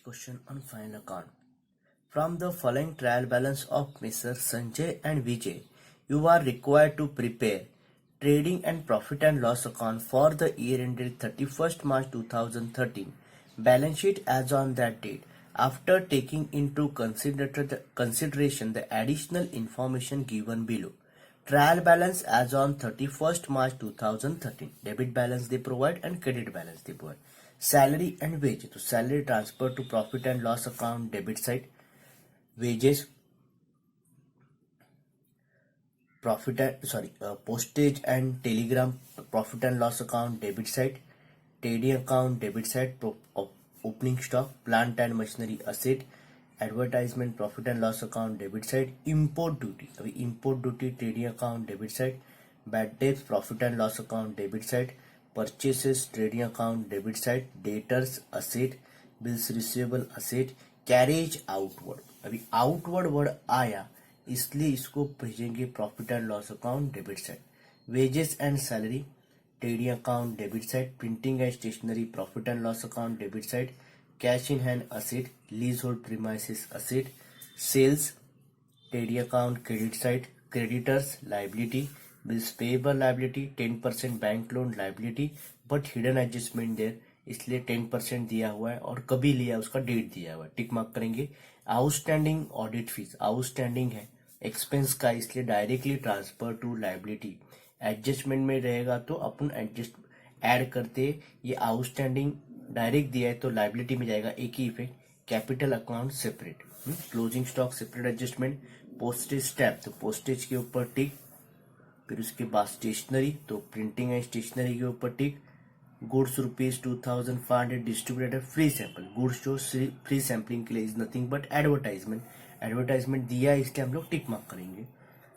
question on final account. From the following trial balance of Mr. Sanjay and Vijay, you are required to prepare trading and profit and loss account for the year ended 31st March 2013, balance sheet as on that date, after taking into consideration the additional information given below. Trial balance as on 31st March 2013. Debit balance they provide and credit balance they provide. Salary and wage. So salary transfer to profit and loss account debit side. Wages postage and telegram profit and loss account debit side. Trading account debit side. Opening stock, plant and machinery asset. Advertisement profit and loss account debit side. Import duty, अभी import duty trading account debit side. Bad debts profit and loss account debit side. Purchases trading account debit side. Debtors asset. Bills receivable asset. Carriage outward, अभी outward word आया इसलिए इसको भेजेंगे profit and loss account debit side. Wages and salary trading account debit side. Printing and stationery profit and loss account debit side. Cash in hand asset, leasehold premises asset. Sales, trading account credit side. Creditors liability, bills payable liability. 10% bank loan liability, but hidden adjustment there, इसलिए 10% दिया हुआ है और कभी लिया उसका date दिया हुआ है, टिक मार्क करेंगे. आउटस्टैंडिंग ऑडिट फीस आउटस्टैंडिंग है, एक्सपेंस का इसलिए directly transfer to liability. Adjustment में रहेगा तो अपन एडजस्ट ऐड करते, ये आउटस्टैंडिंग डायरेक्ट दिया है तो लाइबिलिटी में जाएगा, एक ही effect. Capital account separate. Closing stock separate adjustment. Postage stamp तो पोस्टेज के ऊपर टिक. फिर उसके बाद स्टेशनरी तो प्रिंटिंग एंड स्टेशनरी के ऊपर tick. Goods ₹2500 distributed free sample. Goods जो फ्री सैंपलिंग के लिए is nothing but advertisement. Advertisement दिया इसलिए हम लोग टिक मार्क करेंगे.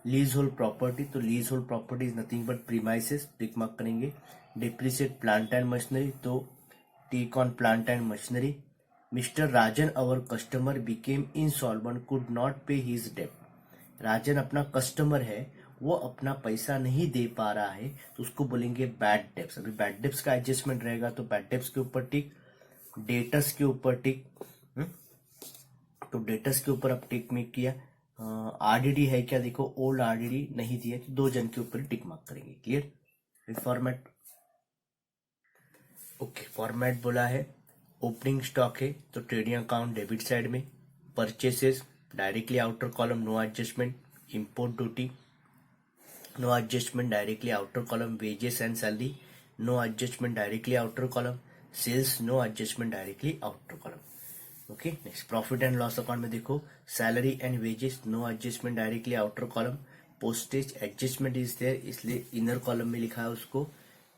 लीज होल्ड प्रॉपर्टी तो leasehold property is nothing but premises, tick mark करेंगे. डिप्रिसिएट प्लांट एंड मशीनरी तो tick on plant and machinery. Mister Rajan our customer became insolvent, could not pay his debt. Rajan अपना customer है, वो अपना पैसा नहीं दे पा रहा है तो उसको बोलेंगे बैड डेब्ट्स. अभी बैड डेब्ट्स का एडजस्टमेंट रहेगा तो बैड डेब्ट्स के ऊपर टिक. डेटर्स के ऊपर टिक. तो डेटर्स के ऊपर अब टिक में किया. आरडीडी है क्या, देखो ओल्ड आरडीडी नहीं दिया तो दो जन के ऊपर टिक मार्क करेंगे. क्लियर. Format okay. फॉर्मेट बोला है. ओपनिंग स्टॉक है तो ट्रेडिंग अकाउंट डेबिट साइड में. Purchases directly outer column no adjustment. Import duty no adjustment directly outer column. Wages and salary no adjustment directly outer column. Sales no adjustment directly outer column. Okay. Next profit and loss account में देखो salary and wages no adjustment directly outer column. Postage adjustment is there इसलिए inner column में लिखा है उसको.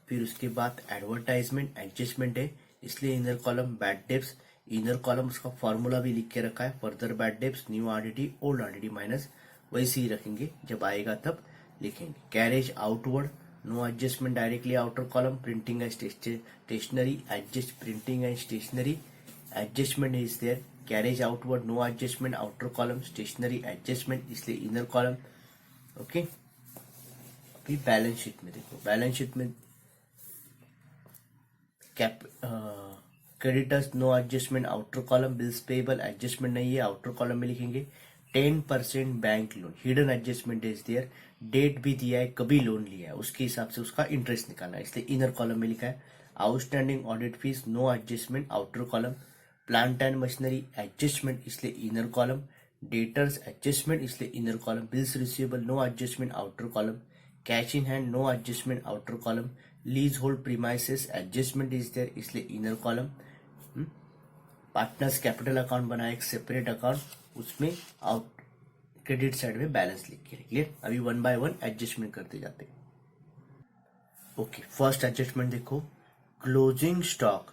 फिर उसके बाद एडवर्टाइजमेंट एडजस्टमेंट है इसलिए inner column. Bad debts inner column उसका फॉर्मूला भी लिख के रखा है. Further bad debts new RDD old RDD minus, वैसे ही रखेंगे, जब आएगा तब लिखेंगे. Carriage outward no adjustment directly outer column. Printing and stationery adjust printing and stationery adjustment is there. Carriage outward no adjustment outer column. Stationery adjustment इसलिए inner column. Okay. फिर balance sheet में देखो, बैलेंस शीट में creditors no adjustment outer column. Bills payable adjustment नहीं है, outer column में लिखेंगे. 10% bank loan hidden adjustment is there. Date भी दिया है, कभी लोन लिया है, उसके हिसाब से उसका इंटरेस्ट निकालना है इसलिए इनर कॉलम में लिखा है. Outstanding audit fees no adjustment outer column. Plant and machinery adjustment इसलिए इनर कॉलम. डेटर्स एडजस्टमेंट इसलिए inner column. Bills receivable no adjustment outer column. Cash in hand no adjustment outer column. Leasehold premises adjustment is there इसलिए inner column. Partners capital account बनाया एक separate account, उसमें out credit side में balance लिख के. Clear. अभी one by one adjustment करते जाते. ओके. फर्स्ट एडजस्टमेंट देखो. Closing stock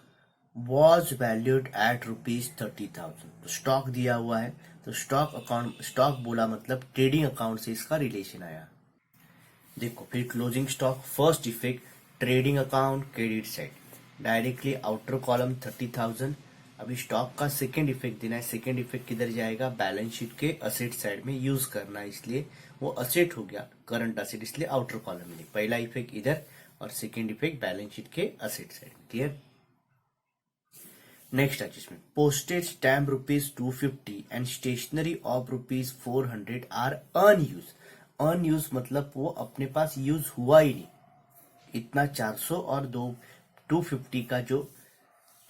was valued at ₹30,000. तो स्टॉक दिया हुआ है तो स्टॉक अकाउंट, स्टॉक बोला मतलब ट्रेडिंग अकाउंट से इसका रिलेशन आया. देखो फिर closing stock first effect trading account credit side directly outer column 30,000. अभी स्टॉक का सेकेंड इफेक्ट देना है. सेकेंड इफेक्ट किधर जाएगा, बैलेंस शीट के असेट साइड में यूज करना है इसलिए वो असेट हो गया करंट असेट इसलिए आउटर कॉलम में. पहला इफेक्ट इधर और सेकेंड इफेक्ट बैलेंस शीट के asset side. Clear. Next adjustment, postage stamp ₹250 and stationery of ₹400 are unused. Unused मतलब वो अपने पास यूज हुआ ही नहीं। इतना 400 और 250 का जो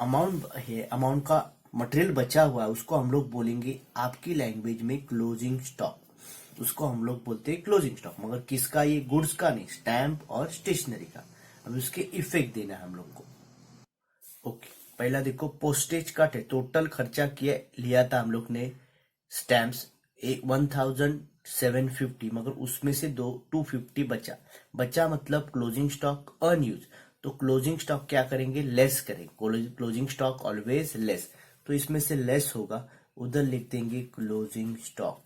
अमाउंट है, अमाउंट का मटेरियल बचा हुआ है, उसको हम लोग बोलेंगे आपकी लैंग्वेज में क्लोजिंग स्टॉक। उसको हम लोग बोलते हैं क्लोजिंग स्टॉक। मगर किसका? ये गुड्स का नहीं, स्टैम्प और स्टेशनरी का। अब उसके इफेक्ट देना है हम लोग को। ओके, पहला देखो, पोस्टेज का टोटल खर्चा किया लिया था हम लोग ने स्टैम्प्स 1750, मगर उसमें से 250 बचा मतलब क्लोजिंग स्टॉक अनयूज। तो क्लोजिंग स्टॉक क्या करेंगे? लेस करेंगे। क्लोजिंग स्टॉक ऑलवेज लेस, तो इसमें से लेस होगा, उधर लिख देंगे क्लोजिंग स्टॉक।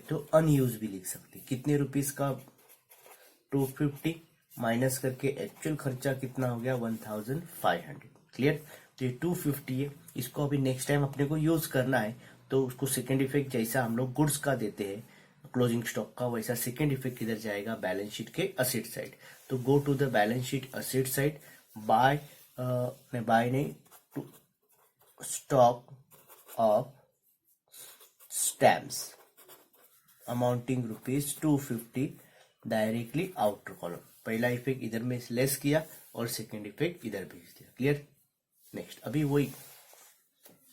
तो अनयूज भी लिख सकते। कितने रुपीस का? 250 माइनस करके एक्चुअल खर्चा कितना हो गया? 1500। क्लियर? तो ये 250 है, इसको अभी नेक्स्ट टाइम अपने को यूज करना है, तो उसको सेकेंड इफेक्ट जैसा हम लोग गुड्स का देते हैं क्लोजिंग स्टॉक का, वैसा सेकेंड इफेक्ट किधर जाएगा? बैलेंस शीट के असेट साइड। तो go to the balance sheet asset side, by नहीं, to stock of stamps amounting ₹250 directly outer column. पहला इफेक्ट इधर में लेस किया और सेकेंड इफेक्ट इधर भेज दिया। क्लियर? नेक्स्ट, अभी वही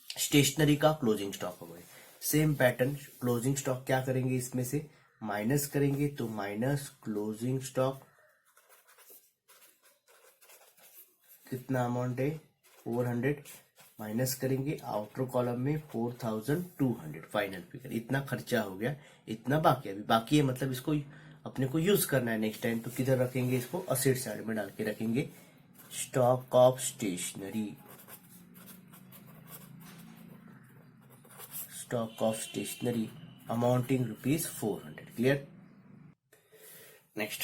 स्टेशनरी का क्लोजिंग स्टॉक हो गए। सेम पैटर्न, क्लोजिंग स्टॉक क्या करेंगे? इसमें से माइनस करेंगे, तो माइनस क्लोजिंग स्टॉक कितना अमाउंट है? 400 माइनस करेंगे आउटर कॉलम में 4200 फाइनल फिगर। इतना खर्चा हो गया, इतना बाकी है। अभी बाकी है मतलब इसको अपने को यूज करना है नेक्स्ट टाइम। तो किधर रखेंगे इसको? असेट साइड में डाल के रखेंगे, stock of stationery, stock of stationery amounting ₹400। Clear? Next,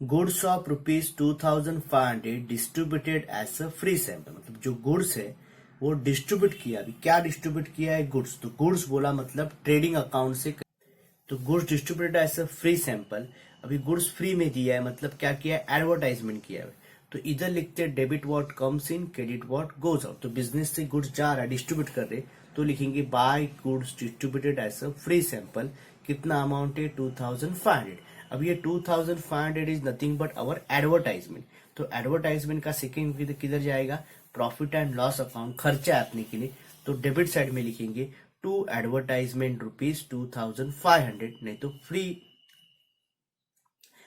goods of ₹2500 distributed as a free sample. मतलब जो गुड्स है वो डिस्ट्रीब्यूट किया। अभी क्या डिस्ट्रीब्यूट किया है? गुड्स। तो गुड्स बोला मतलब ट्रेडिंग अकाउंट से, तो goods distributed as a free sample. अभी गुड्स फ्री में दिया है मतलब क्या किया है? एडवर्टाइजमेंट किया है। तो इधर लिखते हैं debit what comes in, credit what goes out. तो बिजनेस से गुड्स जा रहा है, डिस्ट्रीब्यूट कर रहे, तो लिखेंगे by goods distributed as a free sample. कितना अमाउंट है? 2500। अब ये 2500 is nothing but our advertisement. तो एडवर्टाइजमेंट का सेकेंड किधर जाएगा? प्रॉफिट एंड लॉस अकाउंट, खर्चा अपने के लिए। तो डेबिट साइड में लिखेंगे टू एडवर्टाइजमेंट ₹2500, नहीं तो फ्री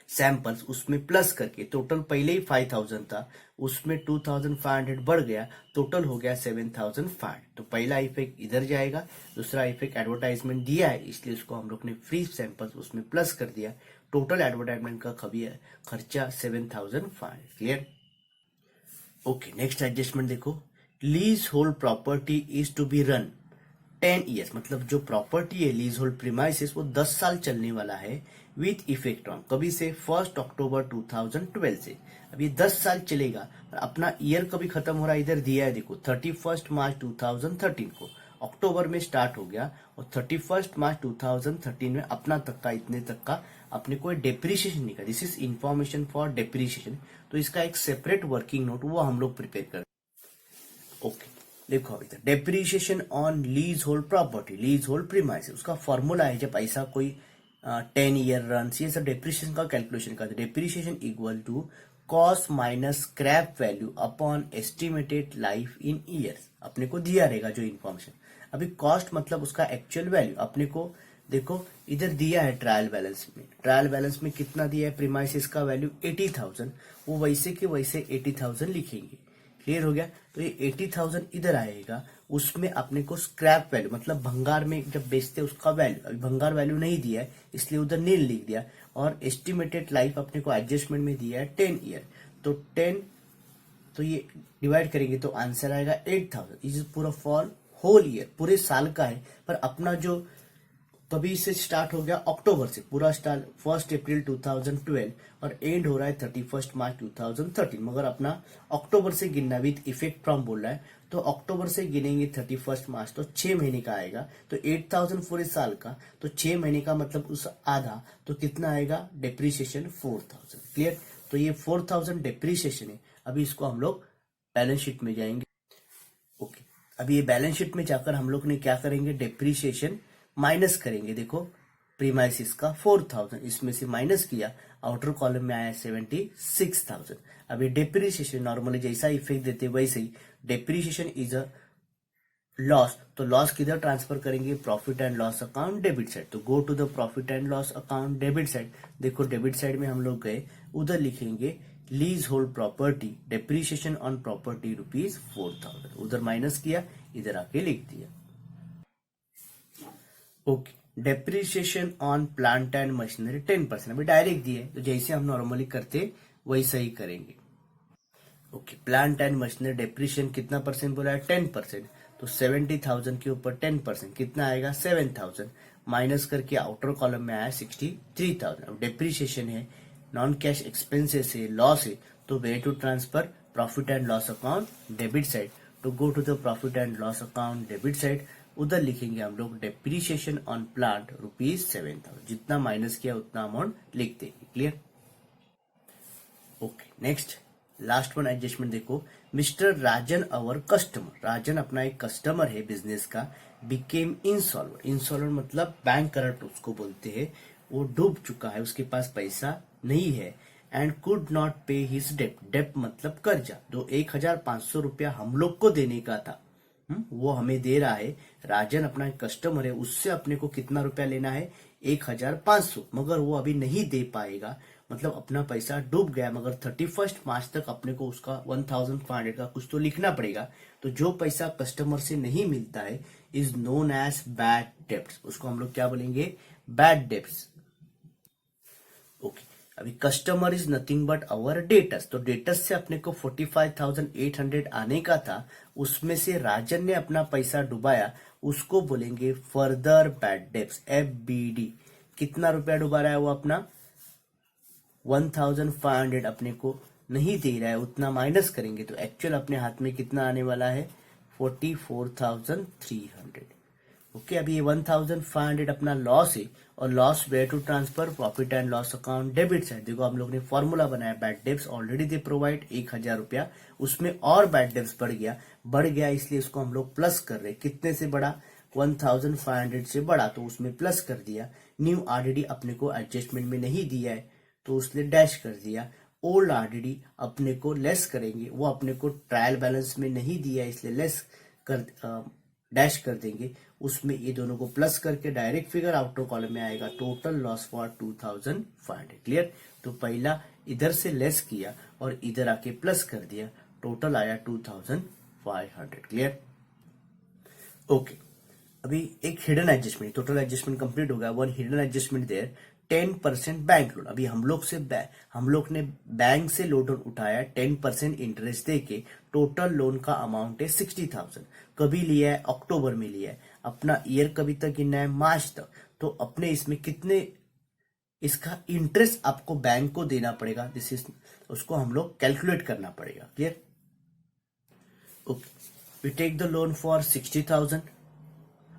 सैंपल्स, उसमें प्लस करके टोटल पहले ही 5000 था, उसमें 2500 बढ़ गया, टोटल हो गया 7500। तो पहला इफेक्ट इधर जाएगा, दूसरा इफेक्ट एडवर्टाइजमेंट दिया है इसलिए उसको हम लोग ने फ्री सैंपल्स उसमें प्लस कर दिया। टोटल एडवर्टाइजमेंट का खर्चा 7500। क्लियर? ओके, नेक्स्ट एडजस्टमेंट देखो, leasehold property is to be run 10 years. मतलब जो प्रॉपर्टी है लीज होल्ड प्रीमाइसेस वो 10 साल चलने वाला है विथ इफेक्ट ऑन कभी से? 1 अक्टूबर 2012 से। अब ये 10 साल चलेगा। अपना ईयर कभी खत्म हो रहा है, इधर दिया है देखो 31 मार्च 2013 को। अक्टूबर में स्टार्ट हो गया और 31 मार्च 2013 में अपना तक का, इतने तक का अपने को डेप्रिसिएशन निकाला। This is information for depreciation. तो इसका एक सेपरेट वर्किंग नोट वो हम लोग प्रिपेयर कर। ओके, देखो अभी तक depreciation on lease hold property, lease hold premises, उसका फॉर्मूला है जब ऐसा कोई 10 ईयर रन, ये सब डेप्रिसिएशन का कैलकुलेशन करते हैं। Depreciation equal to cost minus scrap value upon estimated life in years. अपने को दिया रहेगा जो इन्फॉर्मेशन। अभी कॉस्ट मतलब उसका एक्चुअल वैल्यू अपने को देखो इधर दिया है ट्रायल बैलेंस में। ट्रायल बैलेंस में कितना दिया है? प्रीमाइसेस का वैल्यू 80,000, वो वैसे के वैसे 80,000 लिखेंगे। क्लियर हो गया? तो ये 80,000 इधर आएगा, उसमें अपने को स्क्रैप वैल्यू मतलब भंगार में जब बेचते उसका वैल्यू, अभी भंगार वैल्यू नहीं दिया है इसलिए उधर नील लिख दिया। और एस्टिमेटेड लाइफ अपने को एडजस्टमेंट में दिया है 10 ईयर, तो 10, तो ये डिवाइड करेंगे तो आंसर आएगा 8,000। इज पूरा फॉर होल ईयर, पूरे साल का है। पर अपना जो तो अभी इससे स्टार्ट हो गया अक्टूबर से, पूरा स्टार्ट 1 अप्रैल 2012 और एंड हो रहा है 31 मार्च 2013, मगर अपना अक्टूबर से गिनना विद इफेक्ट फ्रॉम बोल रहा है, तो अक्टूबर से गिनेंगे 31 मार्च, तो 6 महीने का आएगा। तो 8,000 पूरे साल का, तो 6 महीने का मतलब उस आधा, तो कितना आएगा डेप्रीशिएशन 4,000। क्लियर? तो ये 4,000 डेप्रीशिएशन है। अभी इसको हम लोग बैलेंस शीट में जाएंगे। ओके, अभी ये बैलेंस शीट में जाकर हम लोग ने क्या करेंगे, डेप्रीशिएशन माइनस करेंगे। देखो प्रीमाइसिस का 4,000, इसमें से माइनस किया, आउटर कॉलम में आया 76,000। अभी डेप्रीशिएशन नॉर्मली जैसा इफेक्ट देते वैसे ही डेप्रीशिएशन इज अ लॉस, तो लॉस किधर ट्रांसफर करेंगे, profit and loss account debit side. तो go to the profit and loss account debit side. देखो डेबिट साइड में हम लोग गए, उधर लिखेंगे leasehold property, depreciation on property ₹4,000, उधर माइनस किया, इधर आके लिख दिया। Okay, depreciation on plant and machinery 10%, अभी डायरेक्ट दिए, तो जैसे हम नॉर्मली करते वैसा ही करेंगे। Okay, plant and machinery depreciation कितना परसेंट बोला है, 10%, तो 70,000 के ऊपर 10% कितना आएगा, 7,000, माइनस करके आउटर कॉलम में आया 63,000। अब डेप्रीशिएशन है, नॉन कैश एक्सपेंसेस है, लॉस है, तो way to transfer profit and loss account debit side. तो go to the profit and loss account debit side, उधर लिखेंगे हम लोग डेप्रीशिएशन ऑन प्लांट ₹7,000, जितना माइनस किया उतना अमाउंट लिख देंगे। Clear? Okay, next last one adjustment देखो, मिस्टर राजन अवर कस्टमर, राजन अपना एक कस्टमर है बिजनेस का, बिकेम इंसॉल्वेंट, इंसॉल्वेंट मतलब बैंक करप्ट उसको बोलते हैं, वो डूब चुका है, उसके पास पैसा नहीं है, and could not pay his Depp, Depp मतलब कर्जा, जो 1,500 रुपया हम लोग को देने का था, वो हमें दे रहा है, राजन अपना एक कस्टमर है, उससे अपने को कितना रुपया लेना है, 1,500, मगर वो अभी नहीं दे पाएगा, मतलब अपना पैसा डूब गया, मगर 31 मार्च तक अपने को उसका 1,500 का कुछ तो लिखना पड़ेगा। तो जो पैसा कस्टमर से नहीं मिलता है is known as bad debts, उसको हम लोग क्या बोलेंगे, बैड डेब्ट्स। ओके, अभी customer is nothing but our debtors, तो डेटर्स से अपने को 45,800 आने का था, उसमें से राजन ने अपना पैसा डुबाया, उसको बोलेंगे फर्दर बैड डेब्ट्स, FBD। कितना रुपया डुबा रहा है वो अपना, 1,500 अपने को नहीं दे रहा है, उतना माइनस करेंगे, तो एक्चुअल अपने हाथ में कितना आने वाला है, 44,300। ओके, अभी ये 1,500 अपना लॉस है, और loss where to transfer profit and loss account debit side. देखो हम लोग ने फॉर्मूला बनाया, bad debts already they provide 1,000 रुपया, उसमें और बैड डेब्ट्स बढ़ गया, इसलिए इसको हम लोग प्लस कर रहे, कितने से बढ़ा, 1,500 से बढ़ा, तो उसमें प्लस कर दिया। न्यू आरडीडी अपने को एडजस्टमेंट में नहीं दिया है, तो उसने डैश कर दिया। ओल्ड आरडीडी अपने को लेस करेंगे, वो अपने को ट्रायल बैलेंस में नहीं दिया है, इसलिए लेस कर डैश कर देंगे, उसमें ये दोनों को प्लस करके डायरेक्ट फिगर आउटर कॉलम में आएगा, टोटल लॉस फॉर 2,500। क्लियर? तो पहला इधर से लेस किया और इधर आके प्लस कर दिया, टोटल आया 2,500। क्लियर? ओके, अभी एक hidden adjustment, total adjustment complete हो गया, one hidden adjustment there, 10% bank loan. अभी हम लोग ने बैंक से लोन उठाया 10% इंटरेस्ट देके, टोटल लोन का अमाउंट है 60,000। कभी लिया है, अक्टूबर में लिया है, अपना ईयर कभी तक गिनना है, मार्च तक, तो अपने इसमें कितने इसका इंटरेस्ट आपको बैंक को देना पड़ेगा, दिस इज उसको हम लोग कैलकुलेट करना पड़ेगा। Clear? Okay, we take the loan for 60,000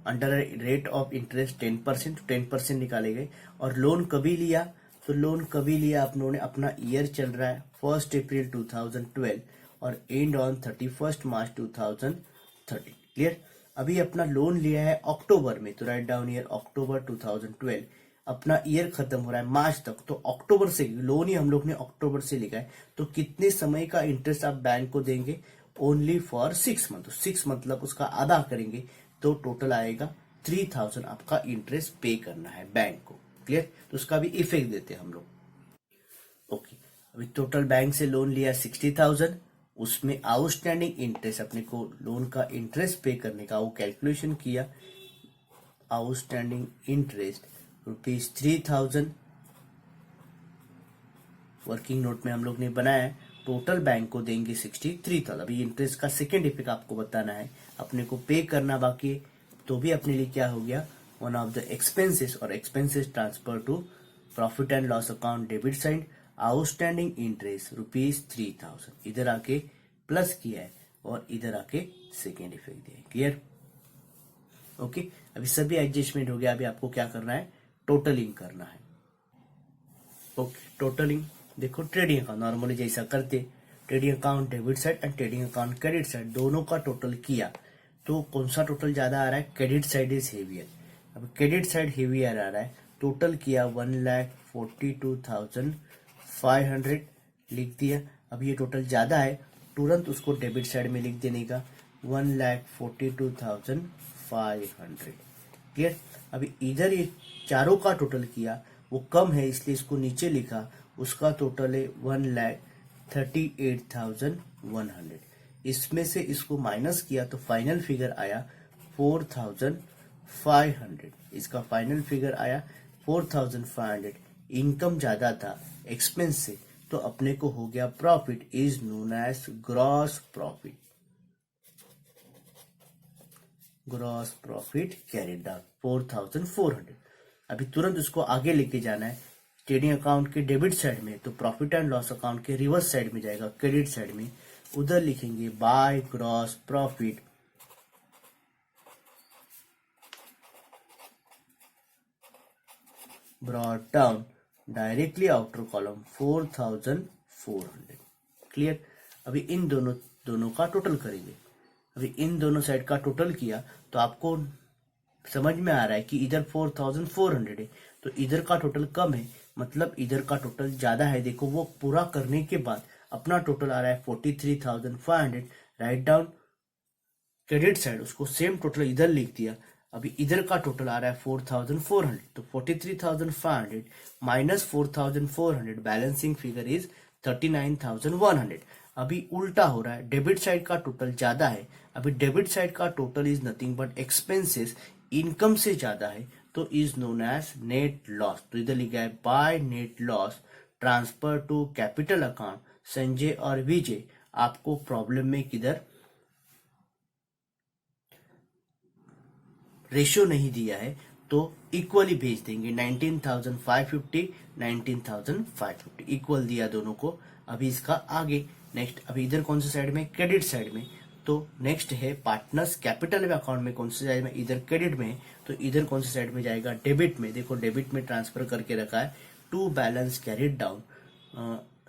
under rate of interest 10%, 10% निकाले गए। और लोन कभी लिया, तो लोन कभी लिया आप लोगों ने, अपना ईयर चल रहा है 1 अप्रैल 2012 और एंड ऑन 31 मार्च 2013। क्लियर? अभी अपना लोन लिया है अक्टूबर में, तो राइट डाउन ईयर अक्टूबर 2012, अपना ईयर खत्म हो रहा है मार्च तक, तो अक्टूबर से लोन ही हम लोग ने अक्टूबर से लिखा है, तो कितने समय का इंटरेस्ट आप बैंक को देंगे, ओनली फॉर 6 मंथ, 6 मतलब उसका आधा करेंगे, तो टोटल आएगा 3,000 आपका इंटरेस्ट पे करना है बैंक को। क्लियर? तो उसका भी इफेक्ट देते हैं हम लोग। ओके, अभी टोटल बैंक से लोन लिया 60,000, उसमें आउटस्टैंडिंग इंटरेस्ट अपने को लोन का इंटरेस्ट पे करने का वो कैलकुलेशन किया, आउटस्टैंडिंग इंटरेस्ट ₹3,000 वर्किंग नोट में हम लोग ने बनाया है, टोटल बैंक को देंगे 63,000। अभी इंटरेस्ट का सेकेंड इफेक्ट आपको बताना है, अपने को पे करना बाकी है, तो भी अपने लिए क्या हो गया, वन ऑफ द एक्सपेंसेस और expenses transfer to profit and loss account debit side, outstanding interest ₹3000, इधर आके प्लस किया है और इधर आके सेकेंड इफेक्ट दिया है। क्लियर? ओके, अभी सभी एडजस्टमेंट हो गया। अभी आपको क्या करना है, टोटलिंग करना है। ओके, टोटलिंग देखो, ट्रेडिंग अकाउंट नॉर्मली जैसा करते, trading account debit side and trading account credit side दोनों का टोटल किया तो कौन सा टोटल ज्यादा आ रहा है, क्रेडिट साइड इज हेवियर। अब क्रेडिट साइड हेवियर आ रहा है, टोटल किया 1,42,500 लिख दिया। अब ये टोटल ज्यादा है, तुरंत उसको डेबिट साइड में लिख देने का 1,42,500। क्लियर? अभी इधर ये चारों का टोटल किया, वो कम है इसलिए इसको नीचे लिखा, उसका टोटल है 1,38,100। इसमें से इसको माइनस किया तो फाइनल फिगर आया 4,500। इसका फाइनल फिगर आया 4,500। इनकम ज्यादा था एक्सपेंस से, तो अपने को हो गया profit is known as gross profit. Gross profit carried down 4,400। अभी तुरंत उसको आगे लेके जाना है ट्रेडिंग अकाउंट के डेबिट साइड में, तो प्रॉफिट एंड लॉस अकाउंट के रिवर्स साइड में जाएगा, क्रेडिट साइड में। उधर लिखेंगे by gross profit brought down directly outer column 4,400। Clear? अभी इन दोनों का टोटल करेंगे। अभी इन दोनों साइड का टोटल किया तो आपको समझ में आ रहा है कि इधर 4,400 है तो इधर का टोटल कम है, मतलब इधर का टोटल ज्यादा है। देखो वो पूरा करने के बाद अपना टोटल आ रहा है 43,500। राइट डाउन क्रेडिट साइड, उसको सेम टोटल इधर लिख दिया। अभी इधर का टोटल आ रहा है 4,400, तो 43,500 माइनस 4,400, बैलेंसिंग फिगर इज 39,100। अभी उल्टा हो रहा है, डेबिट साइड का टोटल ज्यादा है। अभी डेबिट साइड का total is nothing but expenses, income से ज्यादा है, तो is known as net loss. तो इधर लिखा है by net loss transfer to capital account Sanjay और विजय। आपको प्रॉब्लम में किधर रेशियो नहीं दिया है तो इक्वली भेज देंगे, 19,550 19,550 इक्वल दिया दोनों को। अभी इसका आगे नेक्स्ट, अभी इधर कौन सी साइड में, क्रेडिट साइड में, तो नेक्स्ट है पार्टनर्स कैपिटल अकाउंट में कौन सी साइड में, इधर क्रेडिट में है, तो इधर कौन सी साइड में जाएगा, डेबिट में। देखो डेबिट में ट्रांसफर करके रखा है to balance carried down,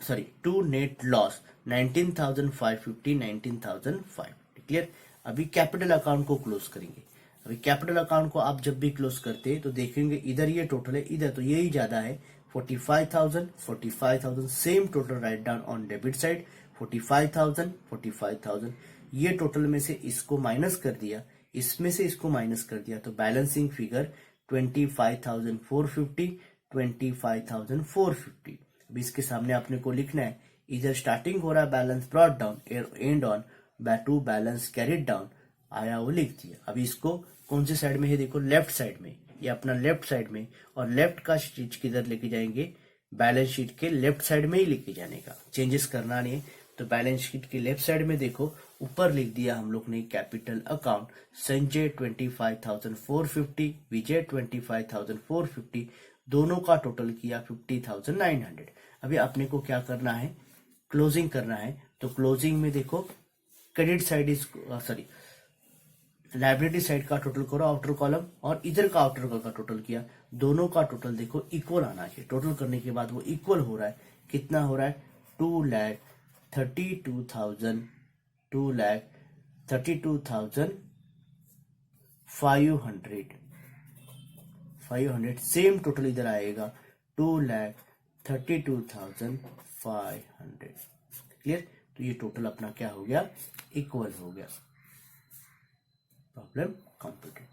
sorry to net loss 19,550 19,550। Clear? अभी कैपिटल अकाउंट को क्लोज करेंगे। अभी कैपिटल अकाउंट को आप जब भी क्लोज करते हैं तो देखेंगे इधर ये टोटल है, इधर तो यही ज्यादा है 45,000 same total write down on debit side 45,000 ये टोटल में से इसको माइनस कर दिया, इसमें से इसको माइनस कर दिया, तो बैलेंसिंग फिगर 25,450 अभी इसके सामने आपने को लिखना है, इधर स्टार्टिंग हो रहा है balance brought down, and on to balance carried down आया, वो लिख दिया। अभी इसको कौन से साइड में है, देखो लेफ्ट साइड में, ये अपना लेफ्ट साइड में, और लेफ्ट का शीट किधर लेके जाएंगे, बैलेंस शीट के लेफ्ट साइड में ही लेके जाने का, चेंजेस करना नहीं है। तो बैलेंस शीट के लेफ्ट साइड में देखो ऊपर लिख दिया हम लोग ने कैपिटल अकाउंट संजय 25,450 विजय 25,450, दोनों का टोटल किया 50,900। अभी अपने को क्या करना है, क्लोजिंग करना है। तो क्लोजिंग में देखो credit side is sorry liability side का टोटल करो आउटर कॉलम, और इधर का आउटर कॉलम का टोटल किया, दोनों का टोटल देखो इक्वल आना चाहिए। टोटल करने के बाद वो इक्वल हो रहा है, कितना हो रहा है, 2,32,500 सेम टोटल इधर आएगा 2,32,500। क्लियर? तो ये टोटल अपना क्या हो गया, इक्वल हो गया। Problem completed.